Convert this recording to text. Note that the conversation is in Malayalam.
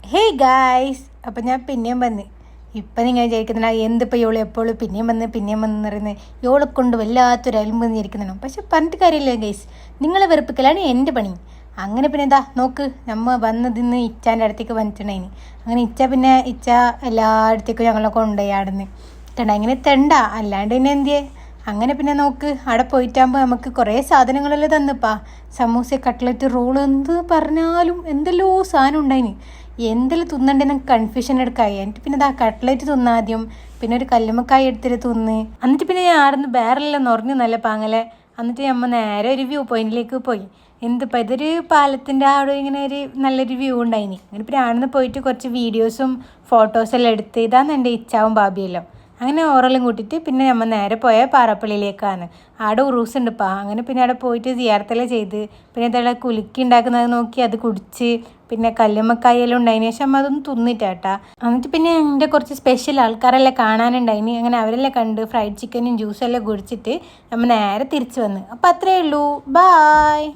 ഹേയ് ഗായ്സ്, അപ്പം ഞാൻ പിന്നെയും വന്ന്. ഇപ്പം നിങ്ങൾ വിചാരിക്കുന്നുണ്ടാ എന്തിപ്പോൾ ഇവള് എപ്പോഴും പിന്നെയും വന്ന് പറയുന്നത്, ഇവളെ കൊണ്ട് വല്ലാത്തൊരു അൽമ്പ് വിചാരിക്കുന്നുണ്ടോ. പക്ഷെ പറഞ്ഞിട്ട് കാര്യമില്ല ഗൈസ്, നിങ്ങളെ വെറുപ്പിക്കലാണ് എൻ്റെ പണി. അങ്ങനെ പിന്നെ എന്താ നോക്ക്, നമ്മ വന്നതിന്ന് ഇച്ചാൻ്റെ അടുത്തേക്ക് വന്നിട്ടുണ്ടായിന്. അങ്ങനെ ഇച്ച എല്ലായിടത്തേക്കും ഞങ്ങളെ കൊണ്ടുപോയി ആടുന്ന് കണ്ട. ഇങ്ങനെ തെണ്ട അല്ലാണ്ട് പിന്നെ എന്തിയേ. അങ്ങനെ പിന്നെ നോക്ക്, അവിടെ പോയിട്ടാകുമ്പോൾ നമുക്ക് കുറേ സാധനങ്ങളെല്ലാം തന്നിപ്പാ. സമൂസ, കട്ട്ലറ്റ്, റോള്, എന്ത് പറഞ്ഞാലും എന്തെല്ലോ സാധനം ഉണ്ടായിന്. എന്തെല്ലാം തിന്നണ്ടെന്ന് കൺഫ്യൂഷൻ എടുക്കായി. എന്നിട്ട് പിന്നെ ഇതാ കട്ട്ലറ്റ് തിന്നാദ്യം, പിന്നെ ഒരു കല്ലുമ്മക്കായ എടുത്തിട്ട് തിന്ന്. എന്നിട്ട് പിന്നെ ഞാൻ ആടുന്ന് വേറെല്ലാം നിറഞ്ഞു നല്ല പാങ്ങലെ. എന്നിട്ട് നമ്മൾ നേരെ ഒരു വ്യൂ പോയിന്റിലേക്ക് പോയി. എന്തിപ്പോൾ ഇതൊരു പാലത്തിൻ്റെ അവിടെ ഇങ്ങനെ ഒരു നല്ലൊരു വ്യൂ ഉണ്ടായിനി. അങ്ങനെ പിന്നെ ആടുന്ന് പോയിട്ട് കുറച്ച് വീഡിയോസും ഫോട്ടോസെല്ലാം എടുത്ത്. ഇതാണ് എൻ്റെ ഇച്ചാവും ബാബിയെല്ലാം. അങ്ങനെ ഓറെല്ലാം കൂട്ടിയിട്ട് പിന്നെ നമ്മൾ നേരെ പോയ പാറപ്പള്ളിയിലേക്കാണ്. ആടെ ഉറൂസ് ഉണ്ടിപ്പാ. അങ്ങനെ പിന്നെ അവിടെ പോയിട്ട് സിയാർത്തെല്ലാം ചെയ്ത്, പിന്നെ ഇതെല്ലാം കുലുക്കി ഉണ്ടാക്കുന്നത് നോക്കി അത് കുടിച്ച്, പിന്നെ കല്ലുമ്മക്കായെല്ലാം ഉണ്ടായതിനു ശേഷം അതൊന്നും തിന്നിട്ടാ. എന്നിട്ട് പിന്നെ എൻ്റെ കുറച്ച് സ്പെഷ്യൽ ആൾക്കാരെല്ലാം കാണാനുണ്ടായിന്. അങ്ങനെ അവരെല്ലാം കണ്ട് ഫ്രൈഡ് ചിക്കനും ജ്യൂസെല്ലാം കുടിച്ചിട്ട് നമ്മൾ നേരെ തിരിച്ചു വന്ന്. അപ്പം അത്രയേ ഉള്ളൂ. ബായ്.